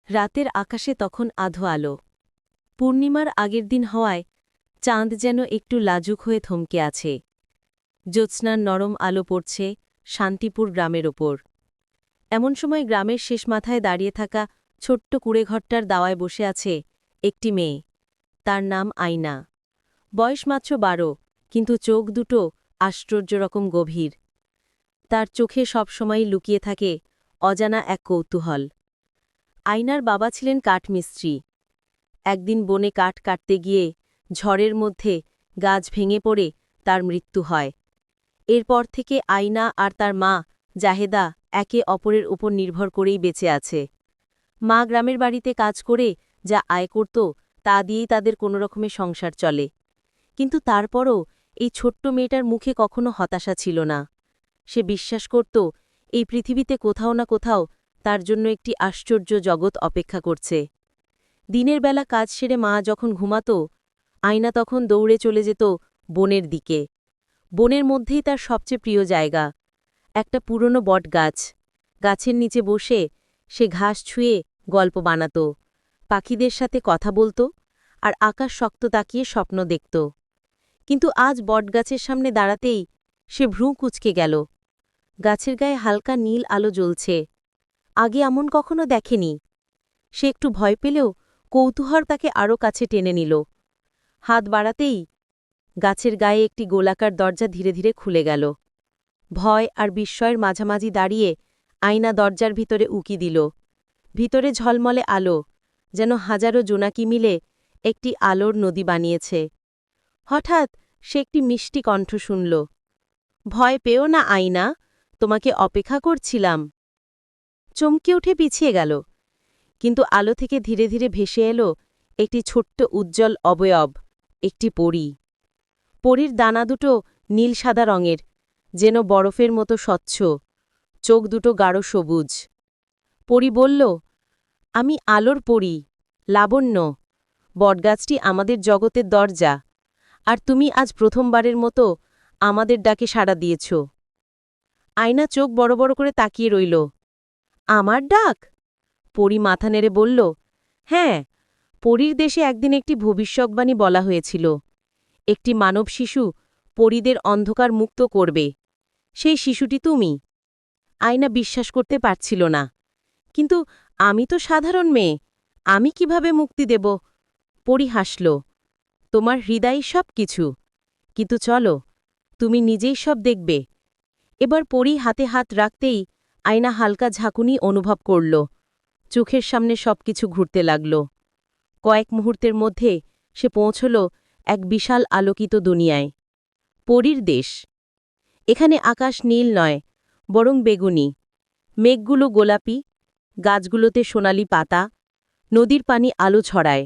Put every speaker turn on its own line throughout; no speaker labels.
রাতের আকাশে তখন আধো আলো। পূর্ণিমার আগের দিন হওয়ায় চাঁদ যেন একটু লাজুক হয়ে থমকে আছে। জ্যোৎস্নার নরম আলো পড়ছে শান্তিপুর গ্রামের ওপর। এমন সময় গ্রামের শেষ মাথায় দাঁড়িয়ে থাকা ছোট্ট কুঁড়েঘরটার দাওয়ায় বসে আছে একটি মেয়ে। তার নাম আয়না। বয়স মাত্র 12, কিন্তু চোখ দুটো আশ্চর্য রকম গভীর। তার চোখে সবসময়ই লুকিয়ে থাকে অজানা এক কৌতূহল। আয়নার বাবা ছিলেন কাঠমিস্ত্রি। একদিন বনে কাঠ কাটতে গিয়ে ঝড়ের মধ্যে গাছ ভেঙে পড়ে তার মৃত্যু হয়। এরপর থেকে আয়না আর তার মা জাহেদা একে অপরের উপর নির্ভর করেই বেঁচে আছে। মা গ্রামের বাড়িতে কাজ করে যা আয় করত তা দিয়েই তাদের কোনোরকমে সংসার চলে। কিন্তু তারপরও এই ছোট্ট মেয়েটার মুখে কখনো হতাশা ছিল না। সে বিশ্বাস করত এই পৃথিবীতে কোথাও না কোথাও তার জন্য একটি আশ্চর্য জগৎ অপেক্ষা করছে। দিনের বেলা কাজ সেরে মা যখন ঘুমাত, আয়না তখন দৌড়ে চলে যেত বনের দিকে। বনের মধ্যেই তার সবচেয়ে প্রিয় জায়গা, একটা পুরনো বটগাছ। গাছের নিচে বসে সে ঘাস ছুঁয়ে গল্প বানাত, পাখিদের সাথে কথা বলত আর আকাশ শক্ত তাকিয়ে স্বপ্ন দেখত। কিন্তু আজ বটগাছের সামনে দাঁড়াতেই সে ভ্রু কুঁচকে গেল। গাছের গায়ে হালকা নীল আলো জ্বলছে। আগে এমন কখনো দেখেনি। সে একটু ভয় পেলেও কৌতূহল তাকে আরও কাছে টেনে নিল। হাত বাড়াতেই গাছের গায়ে একটি গোলাকার দরজা ধীরে ধীরে খুলে গেল। ভয় আর বিস্ময়ের মাঝামাঝি দাঁড়িয়ে আয়না দরজার ভিতরে উকি দিল। ভিতরে ঝলমলে আলো, যেন হাজারো জোনাকি মিলে একটি আলোর নদী বানিয়েছে। হঠাৎ সে একটি মিষ্টি কণ্ঠ শুনল, ভয় পেও না আয়না, তোমাকে অপেক্ষা করছিলাম। চমকে উঠে পিছিয়ে গেল, কিন্তু আলো থেকে ধীরে ধীরে ভেসে এলো একটি ছোট্ট উজ্জ্বল অবয়ব, একটি পরী। পরীর দানা দুটো নীল সাদা রঙের, যেন বরফের মতো স্বচ্ছ, চোখ দুটো গাঢ় সবুজ। পরী বলল, আমি আলোর পরী, লাবণ্য। বটগাছটি আমাদের জগতের দরজা, আর তুমি আজ প্রথমবারের মতো আমাদের ডাকে সাড়া দিয়েছ। আয়না চোখ বড় বড় করে তাকিয়ে রইল। আমার ডাক? পরী মাথা নেড়ে বলল, হ্যাঁ, পরীর দেশে একদিন একটি ভবিষ্যৎবাণী বলা হয়েছিল, একটি মানব শিশু পরীদের অন্ধকার মুক্ত করবে। সেই শিশুটি তুমি। আয়না বিশ্বাস করতে পারছিল না। কিন্তু আমি তো সাধারণ মেয়ে, আমি কিভাবে মুক্তি দেব? পরী হাসল, তোমার হৃদয় সব কিছু, কিন্তু চলো, তুমি নিজেই সব দেখবে। এবার পরী হাতে হাত রাখতেই আয়না হালকা ঝাঁকুনি অনুভব করল। চোখের সামনে সবকিছু ঘুরতে লাগল। কয়েক মুহূর্তের মধ্যে সে পৌঁছল এক বিশাল আলোকিত দুনিয়ায়। পরীর দেশ। এখানে আকাশ নীল নয়, বরং বেগুনি। মেঘগুলো গোলাপি, গাছগুলোতে সোনালি পাতা, নদীর পানি আলো ছড়ায়,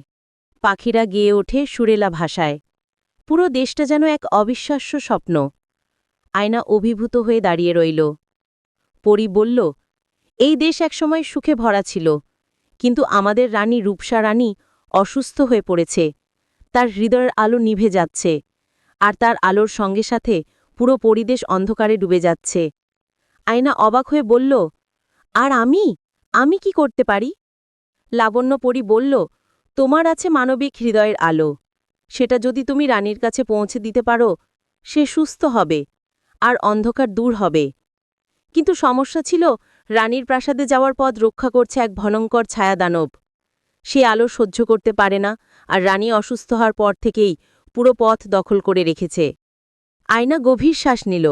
পাখিরা গেয়ে ওঠে সুরেলা ভাষায়। পুরো দেশটা যেন এক অবিশ্বাস্য স্বপ্ন। আয়না অভিভূত হয়ে দাঁড়িয়ে রইল। পরী বলল, এই দেশ একসময় সুখে ভরা ছিল, কিন্তু আমাদের রানী রূপসা রানী অসুস্থ হয়ে পড়েছে। তার হৃদয়ের আলো নিভে যাচ্ছে, আর তার আলোর সঙ্গে সাথে পুরো পরিবেশ অন্ধকারে ডুবে যাচ্ছে। আয়না অবাক হয়ে বলল, আর আমি কি করতে পারি? লাবণ্য পরী বলল, তোমার আছে মানবিক হৃদয়ের আলো। সেটা যদি তুমি রানীর কাছে পৌঁছে দিতে পারো, সে সুস্থ হবে, আর অন্ধকার দূর হবে। কিন্তু সমস্যা ছিল, রানীর প্রাসাদে যাওয়ার পথ রক্ষা করছে এক ভয়ঙ্কর ছায়াদানব। সে আলো সহ্য করতে পারে না, আর রানী অসুস্থ হওয়ার পর থেকেই পুরো পথ দখল করে রেখেছে। আয়না গভীর শ্বাস নিল।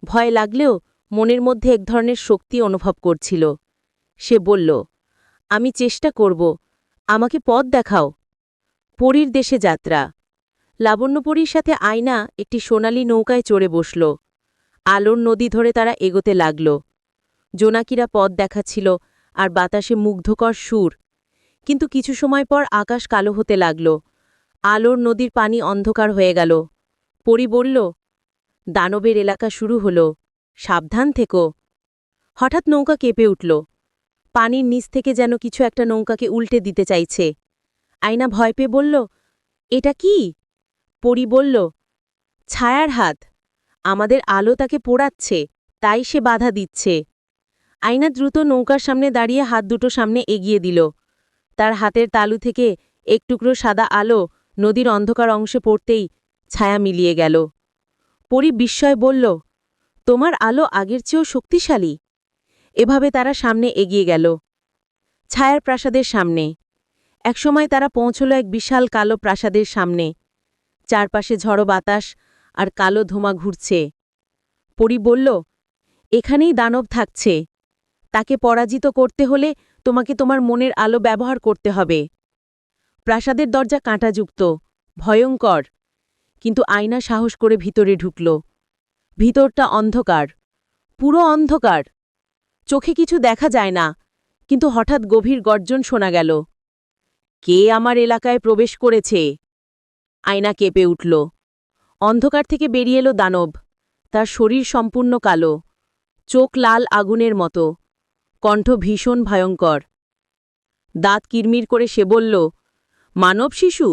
ভয় লাগলেও মনের মধ্যে এক ধরনের শক্তি অনুভব করছিল। সে বলল, আমি চেষ্টা করব, আমাকে পথ দেখাও। পরীর দেশে যাত্রা। লাবণ্যপরীর সাথে আয়না একটি সোনালী নৌকায় চড়ে বসল। আলোর নদী ধরে তারা এগোতে লাগল। জোনাকিরা পথ দেখাচ্ছিল, আর বাতাসে মুগ্ধকর সুর। কিন্তু কিছু সময় পর আকাশ কালো হতে লাগল। আলোর নদীর পানি অন্ধকার হয়ে গেল। পরী বলল, দানবের এলাকা শুরু হল, সাবধান থেকো। হঠাৎ নৌকা কেঁপে উঠল। পানির নিচ থেকে যেন কিছু একটা নৌকাকে উল্টে দিতে চাইছে। আয়না ভয় পেয়ে বলল, এটা কি? পরী বলল, ছায়ার হাত। আমাদের আলো তাকে পোড়াচ্ছে, তাই সে বাধা দিচ্ছে। আয়না দ্রুত নৌকার সামনে দাঁড়িয়ে হাত দুটো সামনে এগিয়ে দিল। তার হাতের তালু থেকে এক টুকরো সাদা আলো নদীর অন্ধকার অংশে পড়তেই ছায়া মিলিয়ে গেল। পরী বিস্ময় বলল, তোমার আলো আগের চেয়েও শক্তিশালী। এভাবে তারা সামনে এগিয়ে গেল, ছায়ার প্রাসাদের সামনে। একসময় তারা পৌঁছল এক বিশাল কালো প্রাসাদের সামনে। চারপাশে ঝড়ো বাতাস আর কালো ধোঁয়া ঘুরছে। পরী বলল, এখানেই দানব থাকছে। তাকে পরাজিত করতে হলে তোমাকে তোমার মনের আলো ব্যবহার করতে হবে। প্রাসাদের দরজা কাঁটাযুক্ত, ভয়ঙ্কর, কিন্তু আয়না সাহস করে ভিতরে ঢুকল। ভিতরটা অন্ধকার, পুরো অন্ধকার। চোখে কিছু দেখা যায় না, কিন্তু হঠাৎ গভীর গর্জন শোনা গেল। কে আমার এলাকায় প্রবেশ করেছে? আয়না কেঁপে উঠল। অন্ধকার থেকে বেরিয়ে এলো দানব। তার শরীর সম্পূর্ণ কালো, চোখ লাল আগুনের মতো, কণ্ঠ ভীষণ ভয়ঙ্কর। দাঁত কিরমির করে সে বলল, মানব শিশু,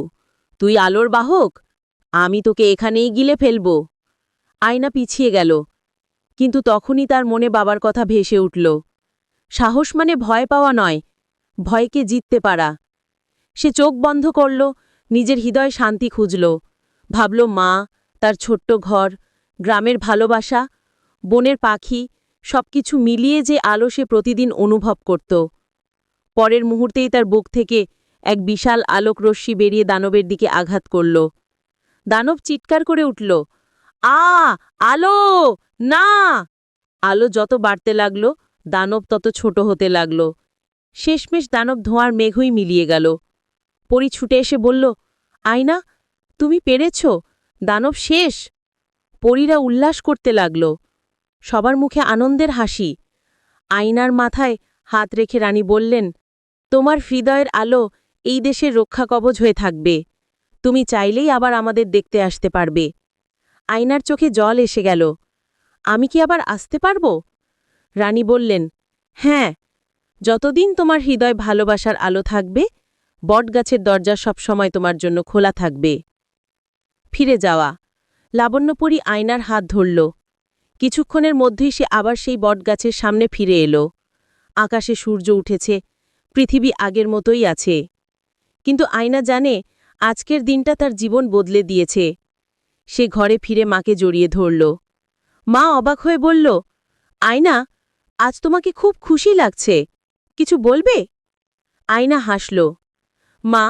তুই আলোর বাহক? আমি তোকে এখানেই গিলে ফেলব। আয়না পিছিয়ে গেল, কিন্তু তখনই তার মনে বাবার কথা ভেসে উঠল। সাহস মানে ভয় পাওয়া নয়, ভয়কে জিততে পারা। সে চোখ বন্ধ করল, নিজের হৃদয় শান্তি খুঁজল। ভাবল মা, তার ছোট্ট ঘর, গ্রামের ভালোবাসা, বনের পাখি, সবকিছু মিলিয়ে যে আলো সে প্রতিদিন অনুভব করত। পরের মুহূর্তেই তার বুক থেকে এক বিশাল আলোক রশ্মি বেরিয়ে দানবের দিকে আঘাত করল। দানব চিৎকার করে উঠল, আ আলো, না! আলো যত বাড়তে লাগল, দানব তত ছোট হতে লাগল। শেষমেশ দানব ধোঁয়ার মেঘই মিলিয়ে গেল। পরী ছুটে এসে বলল, আয়না, তুমি পেরেছ, দানব শেষ। পরীরা উল্লাস করতে লাগল, সবার মুখে আনন্দের হাসি। আয়নার মাথায় হাত রেখে রানী বললেন, তোমার হৃদয়ের আলো এই দেশের রক্ষা কবচ হয়ে থাকবে। তুমি চাইলেই আবার আমাদের দেখতে আসতে পারবে। আয়নার চোখে জল এসে গেল। আমি কি আবার আসতে পারব? রানী বললেন, হ্যাঁ, যতদিন তোমার হৃদয় ভালোবাসার আলো থাকবে, বটগাছের দরজা সবসময় তোমার জন্য খোলা থাকবে। ফিরে যাওয়া। লাবণ্যপরী আয়নার হাত ধরল। কিছুক্ষণের মধ্যেই সে আবার সেই বটগাছের সামনে ফিরে এলো। আকাশে সূর্য উঠেছে, পৃথিবী আগের মতোই আছে। কিন্তু আয়না জানে, আজকের দিনটা তার জীবন বদলে দিয়েছে। সে ঘরে ফিরে মাকে জড়িয়ে ধরল। মা অবাক হয়ে বলল, আয়না, আজ তোমাকে খুব খুশি লাগছে, কিছু বলবে? আয়না হাসল, মা,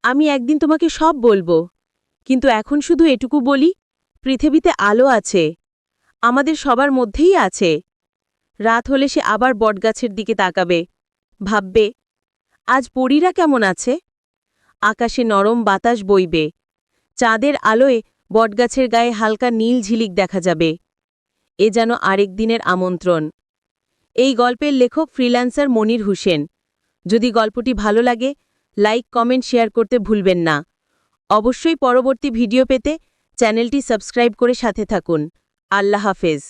আমি একদিন তোমাকে সব বলবো, কিন্তু এখন শুধু এটুকু বলি, পৃথিবীতে আলো আছে, আমাদের সবার মধ্যেই আছে। রাত হলে সে আবার বটগাছের দিকে তাকাবে, ভাববে, আজ পরীরা কেমন আছে? আকাশে নরম বাতাস বইবে, চাঁদের আলোয় বটগাছের গায়ে হালকা নীল ঝিলিক দেখা যাবে। এ যেন আরেক দিনের আমন্ত্রণ। এই গল্পের লেখক ফ্রিল্যান্সার মনির হোসেন। যদি গল্পটি ভালো লাগে, লাইক, কমেন্ট, শেয়ার করতে ভুলবেন না। অবশ্যই পরবর্তী ভিডিও পেতে চ্যানেলটি সাবস্ক্রাইব করে সাথে থাকুন। আল্লাহ হাফেজ।